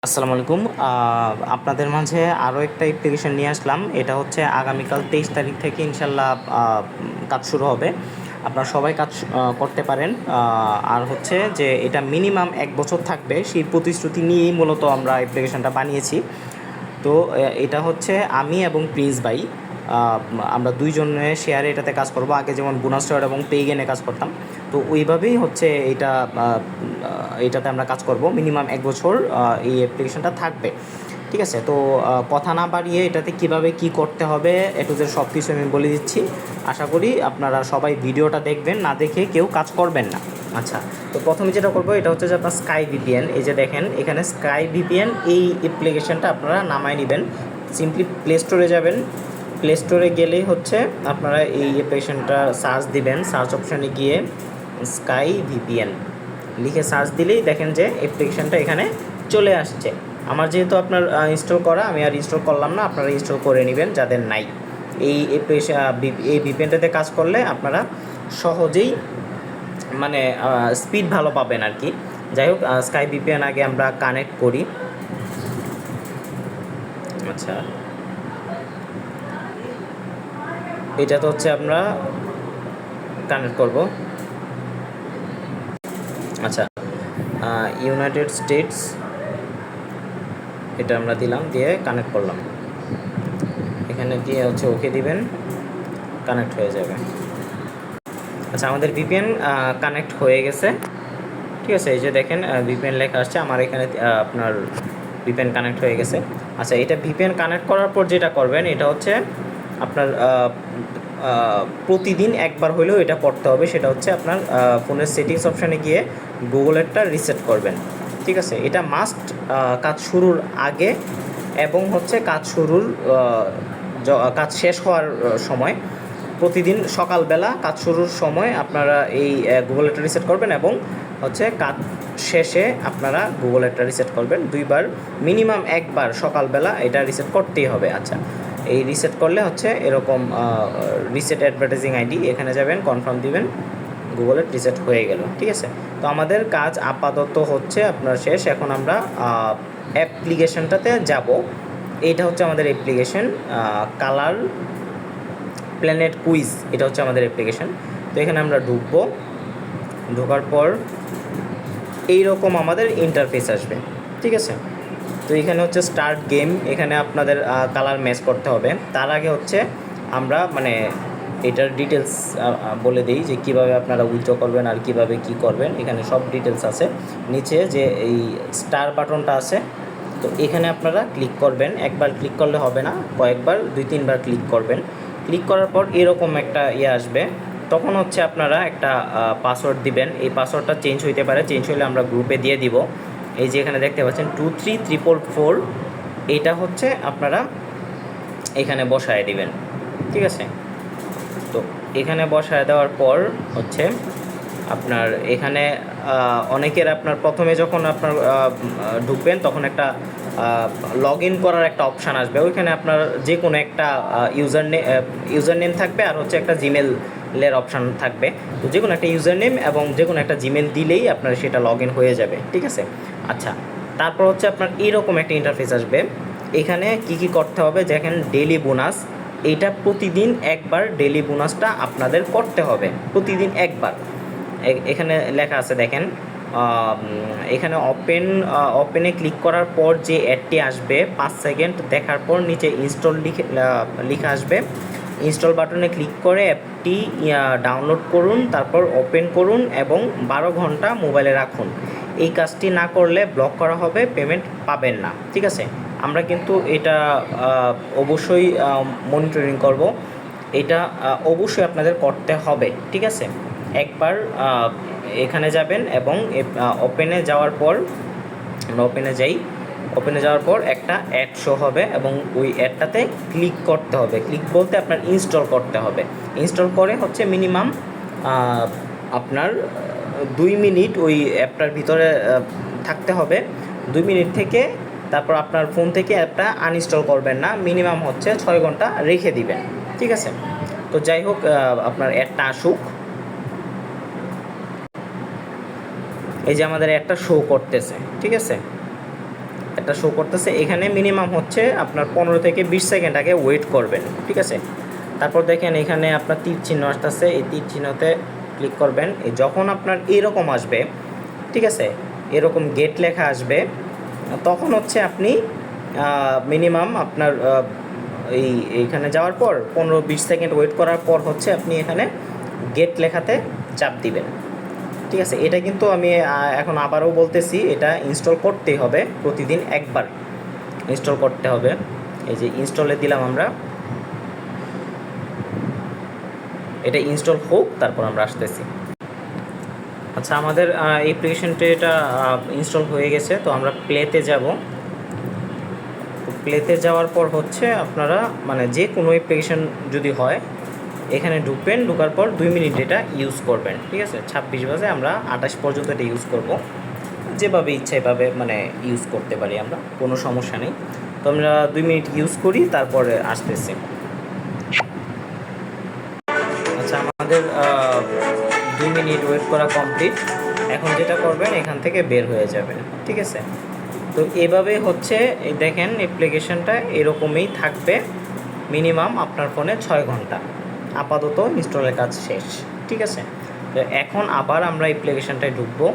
আসসালামু আলাইকুম। আপনাদের মাঝে আরও একটা অ্যাপ্লিকেশন নিয়ে আসলাম। এটা হচ্ছে আগামীকাল 23 তারিখ থেকে ইনশাল্লাহ কাজ শুরু হবে। আপনারা সবাই কাজ করতে পারেন। আর হচ্ছে যে এটা মিনিমাম 1 বছর থাকবে, সেই প্রতিশ্রুতি নিয়েই মূলত আমরা অ্যাপ্লিকেশনটা বানিয়েছি। তো এটা হচ্ছে আমি এবং প্রিন্স ভাই, আমরা দুইজনে শেয়ারে এটাতে কাজ করব। আগে যেমন বোনাস শেয়ার এবং পেইগেনে কাজ করতাম, তো ওইভাবেই হচ্ছে এটাতে আমরা কাজ করব। মিনিমাম 1 বছর এই অ্যাপ্লিকেশনটা থাকবে, ঠিক আছে? তো কথা না বাড়িয়ে এটাতে কিভাবে কি করতে হবে এ টু জেড সব কিছু আমি বলে দিচ্ছি। আশা করি আপনারা সবাই ভিডিওটা দেখবেন, না দেখে কেউ কাজ করবেন না। আচ্ছা, তো প্রথমে যেটা করবো এটা হচ্ছে যে আপনার স্কাই ভিপিএন। এই যে দেখেন এখানে স্কাই ভিপিএন, এই অ্যাপ্লিকেশনটা আপনারা নামায় নেবেন। সিম্পলি প্লে স্টোরে যাবেন। প্লে স্টোরে গেলেই হচ্ছে আপনারা এই অ্যাপ্লিকেশনটা সার্চ দিবেন। সার্চ অপশানে গিয়ে স্কাই ভিপিএন লিখে সার্চ দিলেই দেখেন যে অ্যাপ্লিকেশনটা এখানে চলে আসছে। আমার যেহেতু আপনার ইনস্টল করা, আমি আর ইনস্টল করলাম না, আপনারা ইনস্টল করে নেবেন যাদের নাই। এই ভিপিএনটাতে কাজ করলে আপনারা সহজেই মানে স্পিড ভালো পাবেন আর কি। যাই হোক, স্কাই ভিপিএন আগে আমরা কানেক্ট করি। আচ্ছা, এটা তো হচ্ছে আমরা কানেক্ট করব। আচ্ছা, ইউনাইটেড স্টেটস এটা আমরা দিলাম, দিয়ে কানেক্ট করলাম। এখানে দিয়ে হচ্ছে ওকে দিবেন, কানেক্ট হয়ে যাবে। আচ্ছা, আমাদের ভিপিএন কানেক্ট হয়ে গেছে, ঠিক আছে? এই যে দেখেন ভিপিএন লেখা আসছে আমার এখানে, আপনার ভিপিএন কানেক্ট হয়ে গেছে। আচ্ছা, এটা ভিপিএন কানেক্ট করার পর যেটা করবেন এটা হচ্ছে আপনার প্রতিদিন একবার হলেও এটা করতে হবে। সেটা হচ্ছে আপনার ফোনের সেটিংস অপশানে গিয়ে গুগলেরটা রিসেট করবেন, ঠিক আছে? এটা মাস্ট কাজ শুরুর আগে এবং হচ্ছে কাজ শেষ হওয়ার সময়, প্রতিদিন সকালবেলা কাজ শুরুর সময় আপনারা এই গুগলেরটা রিসেট করবেন এবং হচ্ছে কাজ শেষে আপনারা গুগলেরটা রিসেট করবেন। দুইবার, মিনিমাম একবার সকালবেলা এটা রিসেট করতেই হবে। আচ্ছা, এই রিসেট করলে হচ্ছে এরকম রিসেট অ্যাডভার্টাইজিং আইডি, এখানে যাবেন, কনফার্ম দিবেন, গুগলের রিসেট হয়ে গেল, ঠিক আছে? তো আমাদের কাজ আপাতত হচ্ছে আপনার শেষ। এখন আমরা অ্যাপ্লিকেশনটাতে যাব। এইটা হচ্ছে আমাদের অ্যাপ্লিকেশন, কালার প্ল্যানেট কুইজ, এটা হচ্ছে আমাদের অ্যাপ্লিকেশন। তো এখানে আমরা ঢুকবো। ঢোকার পর এইরকম আমাদের ইন্টারফেস আসবে, ঠিক আছে? তো এখানে হচ্ছে স্টার্ট গেম, এখানে আপনাদের কালার ম্যাচ করতে হবে। তার আগে হচ্ছে আমরা এটার ডিটেলস বলে দিই যে কীভাবে আপনারা উইথড্র করবেন আর কীভাবে কি করবেন। এখানে সব ডিটেলস আছে। নিচে যে এই স্টার বাটনটা আছে, তো এখানে আপনারা ক্লিক করবেন। একবার ক্লিক করলে হবে না, কয়েকবার 2-3বার ক্লিক করবেন। ক্লিক করার পর এরকম একটা আসবে। তখন হচ্ছে আপনারা একটা পাসওয়ার্ড দিবেন। এই পাসওয়ার্ডটা চেঞ্জ হইতে পারে, চেঞ্জ হলে আমরা গ্রুপে দিয়ে দিব। এই যে এখানে দেখতে পাচ্ছেন 23444, এইটা হচ্ছে আপনারা এখানে বসায় দিবেন, ঠিক আছে? তো এখানে বসায় দেওয়ার পর হচ্ছে আপনার এখানে অনেকের আপনার প্রথমে যখন আপনার ঢুকবেন তখন একটা লগ ইন করার একটা অপশান আসবে। ওইখানে আপনার যে কোনো একটা ইউজার নেম থাকবে আর হচ্ছে একটা জিমেলের অপশান থাকবে। তো যে কোনো একটা ইউজার নেম এবং যে কোনো একটা জিমেল দিলেই আপনার সেটা লগ ইন হয়ে যাবে, ঠিক আছে? আচ্ছা, তারপর হচ্ছে আপনার এইরকম একটা ইন্টারফেস আসবে। এখানে কি করতে হবে দেখেন, ডেইলি বোনাস, এইটা প্রতিদিন একবার ডেইলি বোনাসটা আপনাদের করতে হবে, প্রতিদিন একবার। এখানে লেখা আছে দেখেন, এখানে ওপেনে ক্লিক করার পর যে অ্যাডটি আসবে 5 সেকেন্ড দেখার পর নিচে ইনস্টল লেখা আসবে। ইনস্টল বাটনে ক্লিক করে অ্যাপটি ডাউনলোড করুন, তারপর ওপেন করুন এবং 12 ঘন্টা মোবাইলে রাখুন। এই কাজটি না করলে ব্লক করা হবে, পেমেন্ট পাবেন না, ঠিক আছে? আমরা কিন্তু এটা অবশ্যই মনিটরিং করব। এটা অবশ্যই আপনাদের করতে হবে, ঠিক আছে? একবার এখানে যাবেন এবং ওপেনে যাওয়ার পর আমরা ওপেনে যাওয়ার পর একটা অ্যাড শো হবে এবং ওই অ্যাডটাতে ক্লিক করতে হবে। ক্লিক বলতে আপনার ইনস্টল করতে হবে। ইনস্টল করে হচ্ছে মিনিমাম আপনার 2 মিনিট ওই অ্যাপটার ভিতরে থাকতে হবে। 2 মিনিট থেকে তারপর আপনার ফোন থেকে অ্যাপটা আনইনস্টল করবেন না, মিনিমাম হচ্ছে 6 ঘন্টা রেখে দিবেন, ঠিক আছে? তো যাই হোক, আপনার অ্যাডটা আসুক। এই যে আমাদের একটা শো করতেছে, ঠিক আছে? এটা শো করতেছে। এখানে মিনিমাম হচ্ছে আপনার 15 থেকে 20 সেকেন্ড আগে ওয়েট করবেন, ঠিক আছে। তারপর দেখেন এখানে আপনার তীর চিহ্ন আসতেছে, এই তীর চিহ্নতে ক্লিক করবেন। এই যখন আপনার এরকম আসবে, ঠিক আছে, এরকম গেট লেখা আসবে, তখন হচ্ছে আপনি মিনিমাম আপনার এইখানে যাওয়ার পর 15-20 সেকেন্ড ওয়েট করার পর হচ্ছে আপনি এখানে গেট লেখাতে চাপ দিবেন, ঠিক আছে। এটা কিন্তু আমি এখন আবারও বলতেছি, এটা ইনস্টল করতেই হবে, প্রতিদিন একবার ইনস্টল করতে হবে। এই যে ইনস্টলে দিলাম আমরা, এটা ইনস্টল হোক, তারপর আমরা আসতেছি। আচ্ছা, আমাদের অ্যাপ্লিকেশনটা এটা ইনস্টল হয়ে গেছে। তো আমরা প্লেতে যাব। প্লেতে যাওয়ার পর হচ্ছে আপনারা মানে যে কোনো অ্যাপ্লিকেশন যদি হয় এখানে ঢুকবেন, ঢোকার পর 2 মিনিট এটা ইউজ করবেন, ঠিক আছে। 26 বাজে, আমরা 28 পর্যন্ত এটা ইউজ করব, যেভাবে ইচ্ছা এভাবে মানে ইউজ করতে পারি আমরা, কোনো সমস্যা নেই। তো আমরা 2 মিনিট ইউজ করি, তারপরে আসতেছি। আচ্ছা, আমাদের 2 মিনিট ওয়েট করা কমপ্লিট। এখন যেটা করবেন, এখান থেকে বের হয়ে যাবেন, ঠিক আছে। তো এভাবে হচ্ছে এই দেখেন অ্যাপ্লিকেশনটা এরকমই থাকবে মিনিমাম আপনার ফোনে 6 ঘন্টা। আপাতত ইনস্টলের কাজ শেষ, ঠিক আছে। তো এখন আবার আমরা অ্যাপ্লিকেশনটায় ঢুকবো।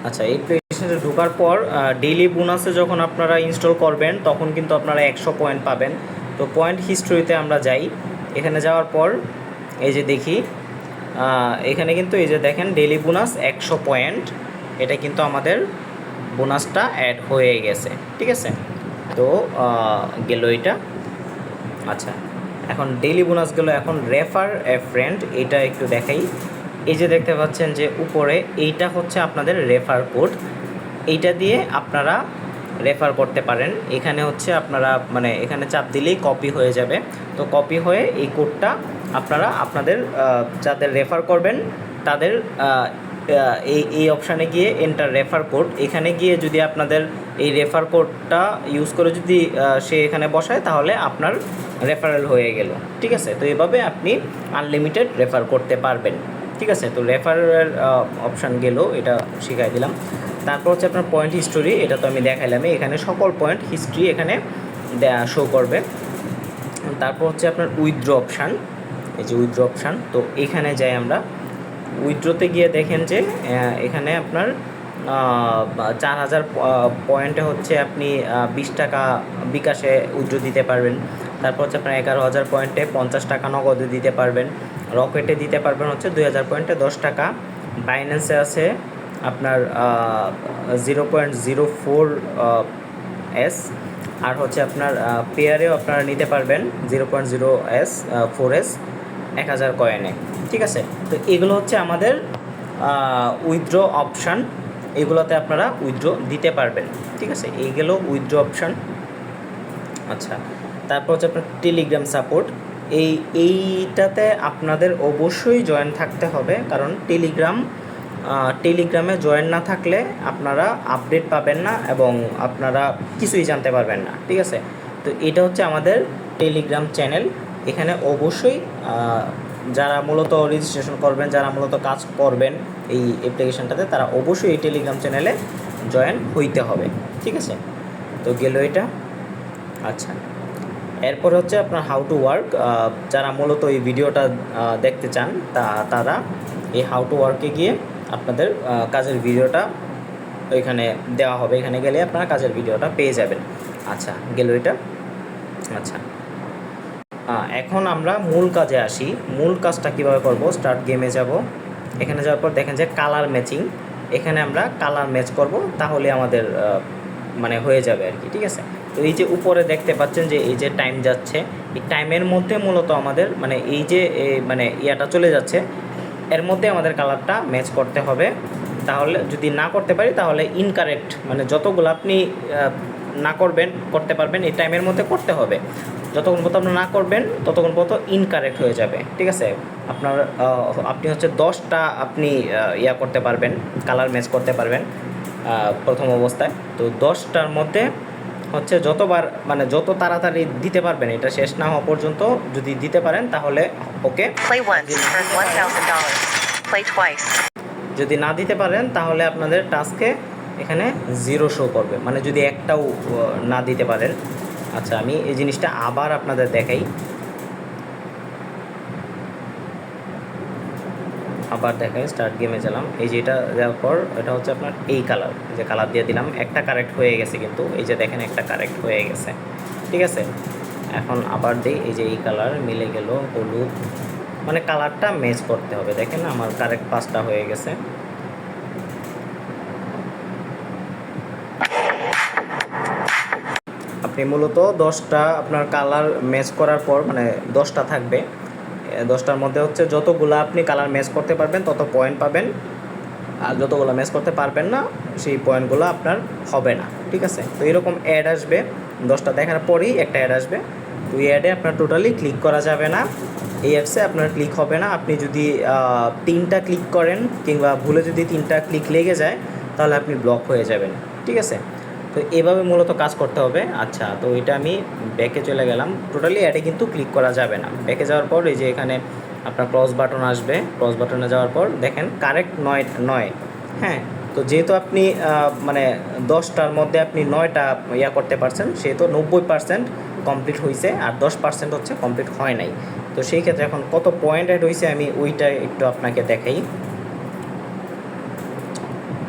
আচ্ছা, অ্যাপ্লিকেশনটা ঢোকার পর ডেইলি বোনাসে যখন আপনারা ইনস্টল করবেন তখন কিন্তু আপনারা 100 পয়েন্ট পাবেন। তো পয়েন্ট হিস্ট্রিতে আমরা যাই। এখানে যাওয়ার পর এই যে দেখি এখানে কিন্তু এই যে দেখেন ডেইলি বোনাস 100 পয়েন্ট, এটা কিন্তু আমাদের বোনাসটা অ্যাড হয়ে গেছে, ঠিক আছে। তো গেল এটা। আচ্ছা, এখন ডেইলি বোনাস গেল। এখন রেফার এ ফ্রেন্ড, এটা একটু দেখাই। এই যে দেখতে পাচ্ছেন যে উপরে এইটা হচ্ছে আপনাদের রেফার কোড, এইটা দিয়ে আপনারা রেফার করতে পারেন। এখানে হচ্ছে আপনারা মানে এখানে চাপ দিলেই কপি হয়ে যাবে। তো কপি হয়ে এই কোডটা আপনারা আপনাদের যাদের রেফার করবেন তাদের এই অপশানে গিয়ে এন্টার রেফার কোড, এখানে গিয়ে যদি আপনাদের এই রেফার কোডটা ইউজ করে যদি সে এখানে বসায় তাহলে আপনার রেফারেল হয়ে গেল, ঠিক আছে। তো এভাবে আপনি আনলিমিটেড রেফার করতে পারবেন, ঠিক আছে। তো রেফারের অপশান গেল, এটা শিখাই দিলাম। তারপর হচ্ছে আপনার পয়েন্ট হিস্টোরি, এটা তো আমি দেখাইলামই। এখানে সকল পয়েন্ট হিস্ট্রি এখানে শো করবে। তারপর হচ্ছে আপনার উইথড্র অপশান, এই যে উইথড্র অপশান। তো এখানে যাই আমরা। উইথড্রোতে গিয়ে দেখেন যে এখানে আপনার 4000 পয়েন্টে হচ্ছে আপনি 20 টাকা বিকাশে উইথড্র দিতে পারবেন। তারপর হচ্ছে আপনার 11,000 পয়েন্টে 50 টাকা নগদে দিতে পারবেন। রকেটে দিতে পারবেন হচ্ছে 2000 পয়েন্টে 10 টাকা। বাইন্যান্সে আছে আপনার 0.04 এস। আর হচ্ছে আপনার পেয়ারেও আপনারা নিতে পারবেন 0.04 এস 1000 কয়েনে, ঠিক আছে। তো এগুলো হচ্ছে আমাদের উইথড্র অপশান, এগুলোতে আপনারা উইথড্র দিতে পারবেন, ঠিক আছে। এইগুলো উইথড্র অপশান। আচ্ছা, তারপর হচ্ছে আপনার টেলিগ্রাম সাপোর্ট, এইটাতে আপনাদের অবশ্যই জয়েন থাকতে হবে, কারণ টেলিগ্রামে জয়েন না থাকলে আপনারা আপডেট পাবেন না এবং আপনারা কিছুই জানতে পারবেন না, ঠিক আছে। তো এটা হচ্ছে আমাদের টেলিগ্রাম চ্যানেল। এখানে অবশ্যই যারা মূলত রেজিস্ট্রেশন করবেন, যারা মূলত কাজ করবেন এই অ্যাপ্লিকেশনটাতে, তারা অবশ্যই এই টেলিগ্রাম চ্যানেলে জয়েন হইতে হবে, ঠিক আছে। তো গেল এটা। আচ্ছা, এরপর হচ্ছে আপনার হাউ টু ওয়ার্ক, যারা মূলত এই ভিডিওটা দেখতে চান তারা এই হাউ টু ওয়ার্কে গিয়ে আপনাদের কাজের ভিডিওটা এখানে দেওয়া হবে, এখানে গেলে আপনারা কাজের ভিডিওটা পেয়ে যাবেন। আচ্ছা, গেল এটা। আচ্ছা, এখন আমরা মূল কাজে আসি। মূল কাজটা কীভাবে করব? স্টার্ট গেমে যাব। এখানে যাওয়ার পর দেখেন যে কালার ম্যাচিং, এখানে আমরা কালার ম্যাচ করব, তাহলে আমাদের মানে হয়ে যাবে আর কি, ঠিক আছে। তো এই যে উপরে দেখতে পাচ্ছেন যে এই যে টাইম যাচ্ছে, এই টাইমের মধ্যে মূলত আমাদের মানে এই যে মানে ইয়াটা চলে যাচ্ছে, এর মধ্যে আমাদের কালারটা ম্যাচ করতে হবে। তাহলে যদি না করতে পারি তাহলে ইনকারেক্ট, মানে যতগুলো আপনি না করতে পারবেন এই টাইমের মধ্যে করতে হবে। যতক্ষণ পর্যন্ত আপনি না করবেন ততক্ষণ পর্যন্ত ইনকারেক্ট হয়ে যাবে, ঠিক আছে। আপনি হচ্ছে 10টা আপনি ইয়া করতে পারবেন, কালার ম্যাচ করতে পারবেন প্রথম অবস্থায়। তো 10টার মধ্যে হচ্ছে যতবার মানে যত তাড়াতাড়ি দিতে পারবেন, এটা শেষ না হওয়া পর্যন্ত যদি দিতে পারেন তাহলে ওকে। যদি না দিতে পারেন তাহলে আপনাদের টাস্কে এখানে 0 শো করবে, মানে যদি একটাও না দিতে পারেন। আচ্ছা, আমি এই জিনিসটা আবার আপনাদের দেখাই। আবার দেখাই, স্টার্ট গেমে গেলাম। এই যে এটা দেওয়ার পর এটা হচ্ছে আপনার এই কালার, যে কালার দিয়ে দিলাম, একটা কারেক্ট হয়ে গেছে, কিন্তু এই যে দেখেন একটা কারেক্ট হয়ে গেছে, ঠিক আছে। এখন আবার দিই, এই যে এই কালার মিলে গেল হলুদ, মানে কালারটা ম্যাচ করতে হবে। দেখেন আমার কারেক্ট 5টা হয়ে গেছে। আপনি মূলত 10টা আপনার কালার ম্যাচ করার পর, মানে 10টা থাকবে, 10টার মধ্যে হচ্ছে যতগুলো আপনি কালার ম্যাচ করতে পারবেন তত পয়েন্ট পাবেন, আর যতগুলো ম্যাচ করতে পারবেন না সেই পয়েন্টগুলো আপনার হবে না, ঠিক আছে। তো এরকম অ্যাড আসবে, 10টা দেখার পরেই একটা অ্যাড আসবে। তো এই অ্যাডে আপনার টোটালি ক্লিক করা যাবে না, এই অ্যাডসে আপনার ক্লিক হবে না। আপনি যদি 3টা ক্লিক করেন কিংবা ভুলে যদি 3টা ক্লিক লেগে যায় তাহলে আপনি ব্লক হয়ে যাবেন, ঠিক আছে। তো এভাবে মূলত কাজ করতে হবে। আচ্ছা, তো এটা আমি ব্যাকে চলে গেলাম, টোটালি অ্যাডে কিন্তু ক্লিক করা যাবে না। ব্যাকে যাওয়ার পর এই যে এখানে আপনার ক্রস বাটন আসবে, ক্রস বাটনে যাওয়ার পর দেখেন কারেক্ট 9, হ্যাঁ। তো যেহেতু আপনি মানে 10টার মধ্যে আপনি 9টা ইয়া করতে পারছেন, সেহেতু 90% কমপ্লিট হয়েছে, আর 10% হচ্ছে কমপ্লিট হয় নাই। তো সেই ক্ষেত্রে এখন কত পয়েন্ট অ্যাড হয়েছে আমি ওইটা একটু আপনাকে দেখাই।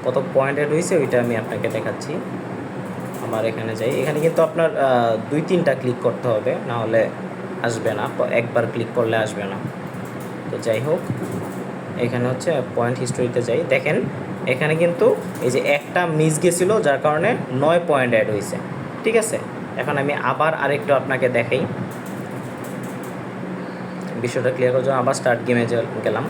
কত পয়েন্ট অ্যাড হয়েছে ওইটা আমি আপনাকে দেখাচ্ছি। আমার এখানে যাই, এখানে কিন্তু আপনার 2-3টা ক্লিক করতে হবে, না হলে আসবে না, একবার ক্লিক করলে আসবে না। তো যাই হোক, এখানে হচ্ছে পয়েন্ট হিস্টোরিতে যাই, দেখেন এখানে কিন্তু এই যে একটা মিস গেছিলো যার কারণে 9 পয়েন্ট অ্যাড হয়েছে, ঠিক আছে। এখন আমি আবার আরেকটু আপনাকে দেখাই বিষয়টা ক্লিয়ার করার জন্য। আবার স্টার্ট গেমে গেলাম,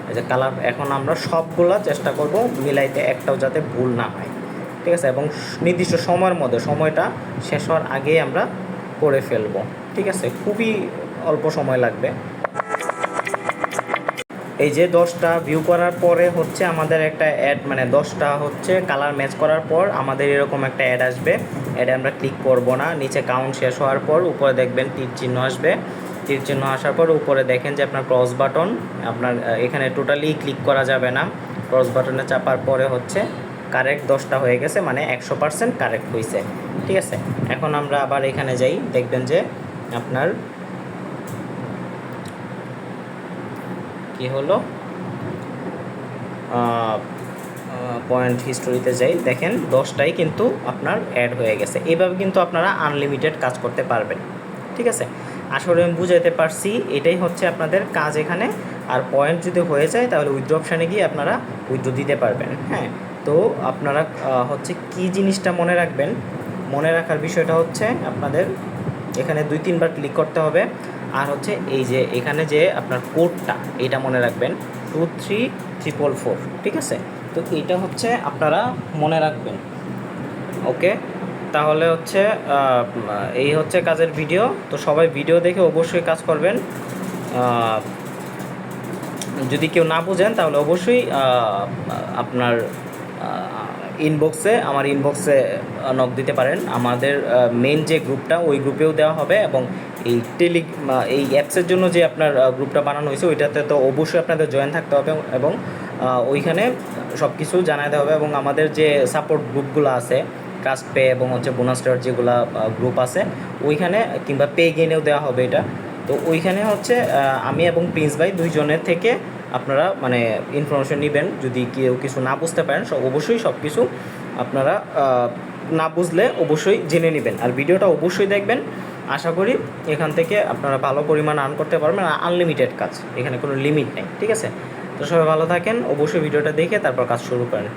এই যে কালার, এখন আমরা সবগুলা চেষ্টা করব মিলাইতে, একটাও যাতে ভুল না হয়, ঠিক আছে। এবং নির্দিষ্ট সময়ের মধ্যে, সময়টা শেষ হওয়ার আগেই আমরা করে ফেলবো, ঠিক আছে। খুবই অল্প সময় লাগবে। এই যে 10টা ভিউ করার পরে হচ্ছে আমাদের একটা অ্যাড, মানে 10টা হচ্ছে কালার ম্যাচ করার পর আমাদের এরকম একটা অ্যাড আসবে। অ্যাডে আমরা ক্লিক করব না, নিচে কাউন্ট শেষ হওয়ার পর উপরে দেখবেন তীর চিহ্ন আসবে। তীর চিহ্ন আসার পর উপরে দেখেন যে আপনার ক্রস বাটন, আপনার এখানে টোটালি ক্লিক করা যাবে না। ক্রস বাটনে চাপার পরে হচ্ছে কারেক্ট 10টা হয়ে গেছে, মানে 100% কারেক্ট হয়েছে, ঠিক আছে। এখন আমরা আবার এখানে যাই, দেখবেন যে আপনার কি হলো, পয়েন্ট হিস্টোরিতে যাই, দেখেন 10টাই কিন্তু আপনার অ্যাড হয়ে গেছে। এইভাবে কিন্তু আপনারা আনলিমিটেড কাজ করতে পারবেন, ঠিক আছে। আসলে আমি বুঝাইতে পারছি, এটাই হচ্ছে আপনাদের কাজ এখানে। আর পয়েন্ট যদি হয়ে যায় তাহলে উইথড্র অপশানে গিয়ে আপনারা উইথড্র দিতে পারবেন, হ্যাঁ। তো আপনারা হচ্ছে কি জিনিসটা মনে রাখবেন, মনে রাখার বিষয়টা হচ্ছে আপনাদের এখানে 2-3বার ক্লিক করতে হবে। আর হচ্ছে এই যে এখানে যে আপনার কোডটা, এটা মনে রাখবেন 23444, ঠিক আছে। তো এইটা হচ্ছে আপনারা মনে রাখবেন, ওকে। তাহলে হচ্ছে এই হচ্ছে কাজের ভিডিও। তো সবাই ভিডিও দেখে অবশ্যই কাজ করবেন। যদি কেউ না বুঝেন তাহলে অবশ্যই আপনার আমার ইনবক্সে নক দিতে পারেন। আমাদের মেন যে গ্রুপটা, ওই গ্রুপেও দেওয়া হবে, এবং এই অ্যাপসের জন্য যে আপনার গ্রুপটা বানানো হয়েছে ওইটাতে তো অবশ্যই আপনাদের জয়েন থাকতে হবে, এবং ওইখানে সব কিছু জানাতে হবে। এবং আমাদের যে সাপোর্ট গ্রুপগুলো আছে, ট্রাস্ট পে এবং হচ্ছে বোনাস স্টার যেগুলো গ্রুপ আছে, ওইখানে কিংবা পে গেনেও দেওয়া হবে এটা। তো ওইখানে হচ্ছে আমি এবং প্রিন্স ভাই দুইজনের থেকে আপনারা মানে ইনফরমেশন নেবেন। যদি কেউ কিছু না বুঝতে পারেন অবশ্যই সব কিছু আপনারা না বুঝলে অবশ্যই জেনে নেবেন, আর ভিডিওটা অবশ্যই দেখবেন। আশা করি এখান থেকে আপনারা ভালো পরিমাণ আর্ন করতে পারবেন, আর আনলিমিটেড কাজ, এখানে কোনো লিমিট নেই, ঠিক আছে। তো সবাই ভালো থাকেন, অবশ্যই ভিডিওটা দেখে তারপর কাজ শুরু করেন।